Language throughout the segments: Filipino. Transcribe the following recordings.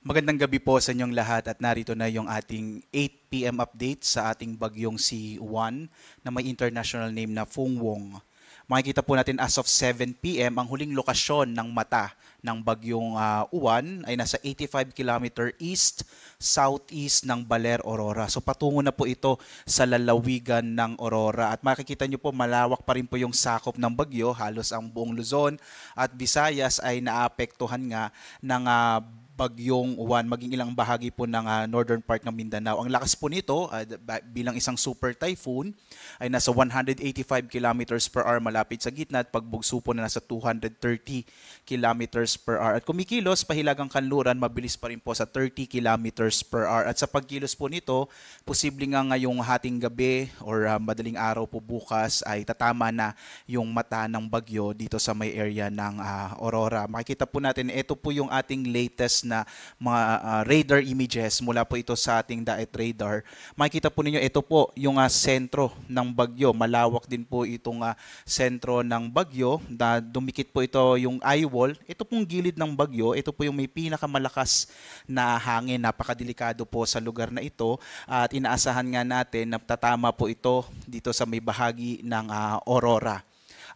Magandang gabi po sa inyong lahat at narito na yung ating 8 p.m. update sa ating bagyong si Juan na may international name na Fung Wong. Makikita po natin as of 7 p.m. ang huling lokasyon ng mata ng bagyong Juan ay nasa 85 km east-southeast ng Baler, Aurora. So patungo na po ito sa lalawigan ng Aurora. At makikita nyo po malawak pa rin po yung sakop ng bagyo. Halos ang buong Luzon at Visayas ay naapektuhan nga ng bagyong Juan, maging ilang bahagi po ng northern part ng Mindanao. Ang lakas po nito bilang isang super typhoon ay nasa 185 kilometers per hour malapit sa gitna at pagbugso po na nasa 230 kilometers per hour. At kumikilos pahilagang kanluran, mabilis pa rin po sa 30 kilometers per hour. At sa pagkilos po nito, posible nga ngayong hating gabi or madaling araw po bukas ay tatama na yung mata ng bagyo dito sa may area ng Aurora. Makikita po natin, ito po yung ating latest na mga radar images mula po ito sa ating DAET radar. Makikita po ninyo, ito po yung sentro ng bagyo. Malawak din po itong sentro ng bagyo. Dumikit po ito yung eye wall. Ito pong gilid ng bagyo. Ito po yung may pinakamalakas na hangin. Napakadelikado po sa lugar na ito. At inaasahan nga natin na tatama po ito dito sa may bahagi ng Aurora.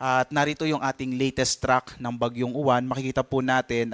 At narito yung ating latest track ng bagyong Juan. Makikita po natin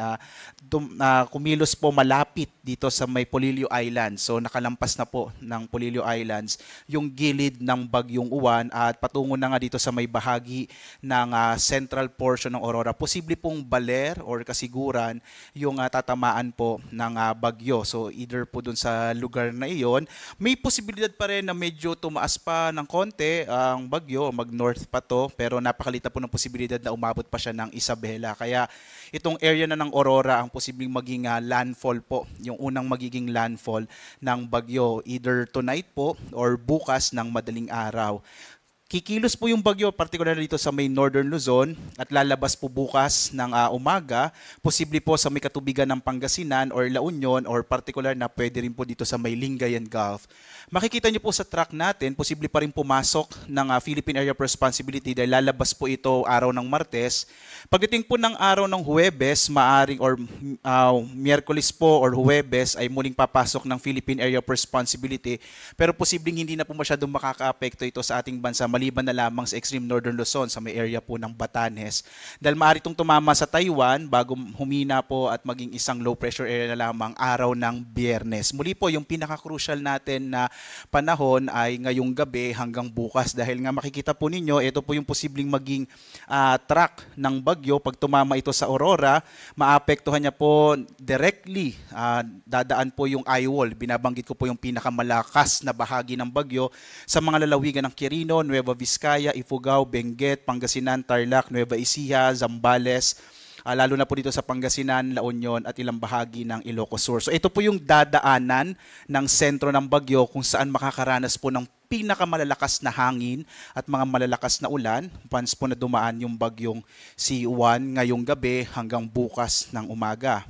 kumilos po malapit dito sa may Polillo Islands. So nakalampas na po ng Polillo Islands yung gilid ng bagyong Juan at patungo na nga dito sa may bahagi ng central portion ng Aurora. Posible pong Baler or Kasiguran yung tatamaan po ng bagyo. So either po dun sa lugar na iyon, may posibilidad pa rin na medyo tumaas pa ng konti ang bagyo, mag-north pa to, pero napakalita po ng posibilidad na umabot pa siya ng Isabela. Kaya itong area na ng Aurora ang posibleng maging landfall po, yung unang magiging landfall ng bagyo, either tonight po or bukas ng madaling araw. Kikilos po yung bagyo, particular dito sa may Northern Luzon at lalabas po bukas ng umaga, posible po sa may katubigan ng Pangasinan or La Union or particular na pwede rin po dito sa may Lingayen Gulf. Makikita niyo po sa track natin, posible pa rin pumasok ng Philippine Area of Responsibility dahil lalabas po ito araw ng Martes. Pagdating po ng araw ng Huwebes, maaring or Miyerkules po or Huwebes ay muling papasok ng Philippine Area of Responsibility pero posibleng hindi na po masyadong makakaapekto ito sa ating bansa maliban na lamang sa extreme northern Luzon sa may area po ng Batanes. Dahil maaari itong tumama sa Taiwan bago humina po at maging isang low pressure area na lamang araw ng Biyernes. Muli po yung pinaka-crucial natin na panahon ay ngayong gabi hanggang bukas dahil nga makikita po ninyo, ito po yung posibleng maging track ng bagyo. Pag tumama ito sa Aurora, maapektuhan niya po directly, dadaan po yung eye wall. Binabanggit ko po yung pinakamalakas na bahagi ng bagyo sa mga lalawigan ng Quirino, Nueva Vizcaya, Ifugao, Benguet, Pangasinan, Tarlac, Nueva Ecija, Zambales, lalo na po dito sa Pangasinan, La Union at ilang bahagi ng Ilocos Sur. So ito po yung dadaanan ng sentro ng bagyo kung saan makakaranas po ng pinakamalalakas na hangin at mga malalakas na ulan once po na dumaan yung bagyong si Juan ngayong gabi hanggang bukas ng umaga.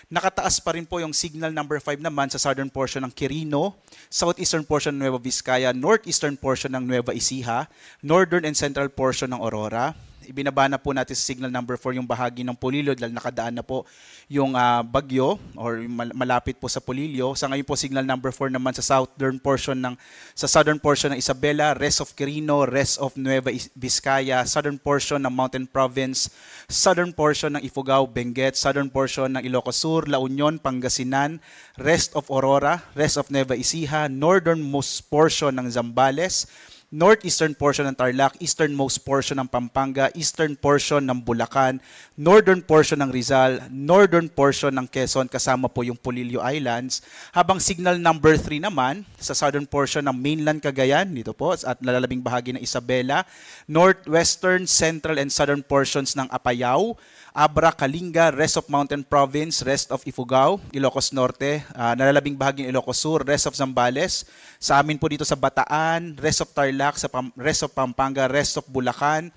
Nakataas pa rin po yung signal number 5 naman sa southern portion ng Quirino, southeastern portion ng Nueva Vizcaya, northeastern portion ng Nueva Ecija, northern and central portion ng Aurora. Ibinaba na po natin sa signal number 4 yung bahagi ng Polillo dahil nakadaan na po yung bagyo or malapit po sa Polillo. Sa ngayon po signal number 4 naman sa southern portion ng Isabela, rest of Quirino, rest of Nueva Vizcaya, southern portion ng Mountain Province, southern portion ng Ifugao, Benguet, southern portion ng Ilocos Sur, La Union, Pangasinan, rest of Aurora, rest of Nueva Ecija, northernmost portion ng Zambales, northeastern portion ng Tarlac, easternmost portion ng Pampanga, eastern portion ng Bulacan, northern portion ng Rizal, northern portion ng Quezon kasama po yung Polillo Islands, habang signal number 3 naman sa southern portion ng mainland Cagayan, dito po, at nalalabing bahagi ng Isabela, northwestern, central and southern portions ng Apayao, Abra, Kalinga, rest of Mountain Province, rest of Ifugao, Ilocos Norte, nalalabing bahagi ng Ilocos Sur, rest of Zambales, sa amin po dito sa Bataan, rest of Tarlac, rest of Pampanga, rest of Bulacan.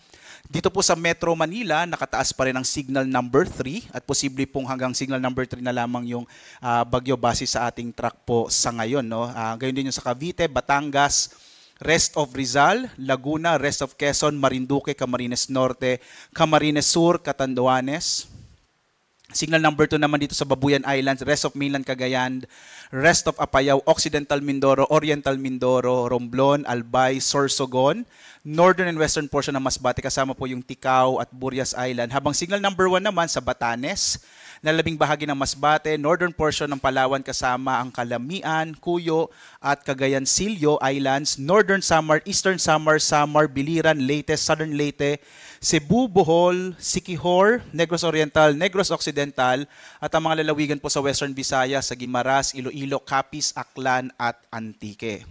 Dito po sa Metro Manila, nakataas pa rin ang signal number 3 at posible pong hanggang signal number 3 na lamang yung bagyo base sa ating track po sa ngayon. No? Gayon din yung sa Cavite, Batangas, rest of Rizal, Laguna, rest of Quezon, Marinduque, Camarines Norte, Camarines Sur, Catanduanes. Signal number 2 naman dito sa Babuyan Islands, rest of mainland Cagayan, rest of Apayao, Occidental Mindoro, Oriental Mindoro, Romblon, Albay, Sorsogon, northern and western portion ng Masbate kasama po yung Ticao at Burias Island. Habang signal number 1 naman sa Batanes, na labing bahagi ng Masbate, northern portion ng Palawan kasama ang Calamian, Cuyo at Cagayan Silio Islands, northern Samar, eastern Samar, Samar, Biliran, Leyte, southern Leyte, Cebu, Bohol, Siquijor, Negros Oriental, Negros Occidental at ang mga lalawigan po sa Western Visayas, sa Guimaras, Iloilo, Capiz, Aklan at Antique.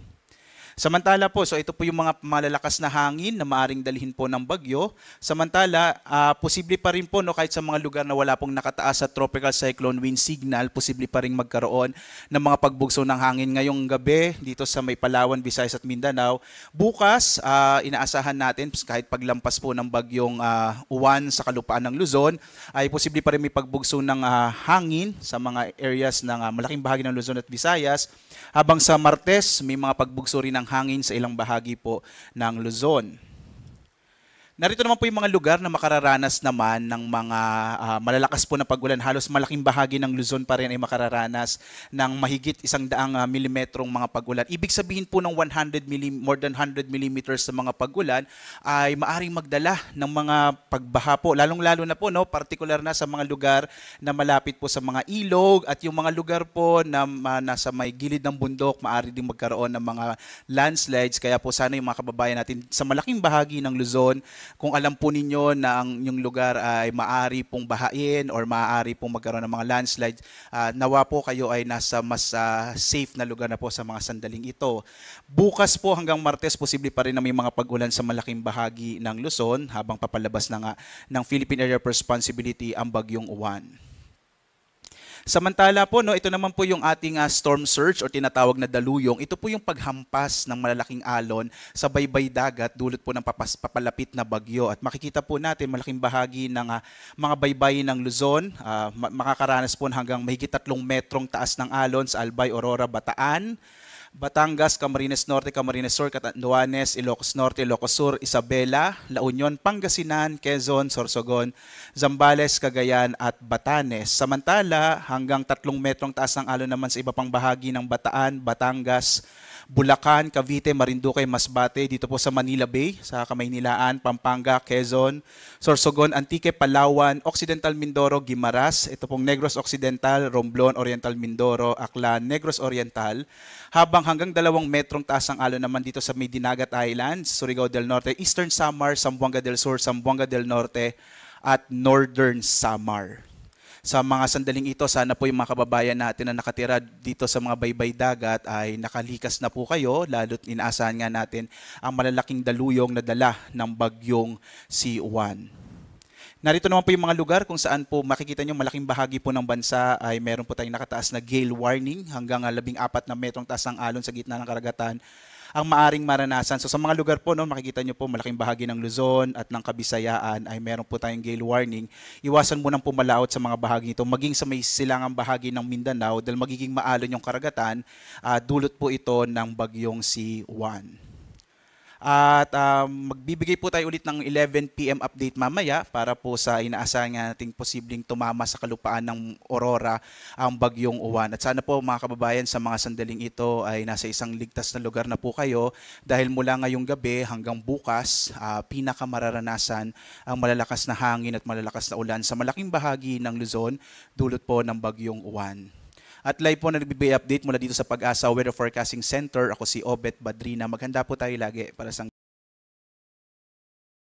Samantala po, so ito po yung mga malalakas na hangin na maaring dalhin po ng bagyo. Samantala, posible pa rin po no, kahit sa mga lugar na wala pong nakataas sa tropical cyclone wind signal, posible pa rin magkaroon ng mga pagbugso ng hangin ngayong gabi dito sa may Palawan, Visayas at Mindanao. Bukas, inaasahan natin kahit paglampas po ng bagyong Uwan sa kalupaan ng Luzon, ay posible pa rin may pagbugso ng hangin sa mga areas ng malaking bahagi ng Luzon at Visayas. Habang sa Martes, may mga pagbugso rin ng hangin sa ilang bahagi po ng Luzon. Narito naman po yung mga lugar na makararanas naman ng mga malalakas po na pag-ulan. Halos malaking bahagi ng Luzon pa rin ay makararanas ng mahigit 100 milimetrong mga pag-ulan. Ibig sabihin po ng more than 100 millimeters sa mga pag-ulan ay maaring magdala ng mga pagbaha po. Lalong-lalo na po, no, particular na sa mga lugar na malapit po sa mga ilog at yung mga lugar po na nasa may gilid ng bundok, maaari din magkaroon ng mga landslides. Kaya po sana yung mga kababayan natin sa malaking bahagi ng Luzon, kung alam po ninyo na ang inyong lugar ay maaari pong bahain or maaari pong magkaroon ng mga landslide, nawa po kayo ay nasa mas safe na lugar na po sa mga sandaling ito. Bukas po hanggang Martes, posible pa rin na may mga pag-ulan sa malaking bahagi ng Luzon habang papalabas na nga ng Philippine Area of Responsibility ang bagyong Uwan. Samantala po, no, ito naman po yung ating storm surge o tinatawag na daluyong. Ito po yung paghampas ng malalaking alon sa baybay dagat dulot po ng papalapit na bagyo. At makikita po natin malaking bahagi ng mga baybay ng Luzon. Makakaranas po hanggang mahigit 3 metrong taas ng alon sa Albay, Aurora, Bataan, Batangas, Camarines Norte, Camarines Sur, Catanduanes, Ilocos Norte, Ilocos Sur, Isabela, La Union, Pangasinan, Quezon, Sorsogon, Zambales, Cagayan at Batanes. Samantala, hanggang 3 metrong taas ng alon naman sa iba pang bahagi ng Bataan, Batangas, Bulacan, Cavite, Marinduque, Masbate, dito po sa Manila Bay, sa Kamaynilaan, Pampanga, Quezon, Sorsogon, Antique, Palawan, Occidental Mindoro, Guimaras, ito pong Negros Occidental, Romblon, Oriental Mindoro, Aklan, Negros Oriental, habang hanggang 2 metrong taas ang alon naman dito sa Medinagat Islands, Surigao del Norte, Eastern Samar, Zamboanga del Sur, Zamboanga del Norte, at Northern Samar. Sa mga sandaling ito, sana po yung mga kababayan natin na nakatira dito sa mga baybay dagat ay nakalikas na po kayo, lalo't inaasahan nga natin ang malalaking daluyong na dala ng bagyong si Uwan. Narito naman po yung mga lugar kung saan po makikita nyo malaking bahagi po ng bansa ay meron po tayong nakataas na gale warning hanggang 14 na metrong taas ng alon sa gitna ng karagatan ang maaring maranasan. So sa mga lugar po, no, makikita nyo po malaking bahagi ng Luzon at ng Kabisayaan ay meron po tayong gale warning. Iwasan mo nang pumalaot sa mga bahagi ito, maging sa may silangang bahagi ng Mindanao dahil magiging maalon yung karagatan, dulot po ito ng bagyong si Juan. At magbibigay po tayo ulit ng 11 PM update mamaya para po sa inaasahan nga nating posibleng tumama sa kalupaan ng Aurora ang bagyong Uwan. At sana po mga kababayan sa mga sandaling ito ay nasa isang ligtas na lugar na po kayo dahil mula ngayong gabi hanggang bukas pinakamararanasan ang malalakas na hangin at malalakas na ulan sa malaking bahagi ng Luzon dulot po ng bagyong Uwan. At live po na nagbibigay update mula dito sa Pag-asa Weather Forecasting Center. Ako si Obet Badrina. Maghanda po tayo lagi para sa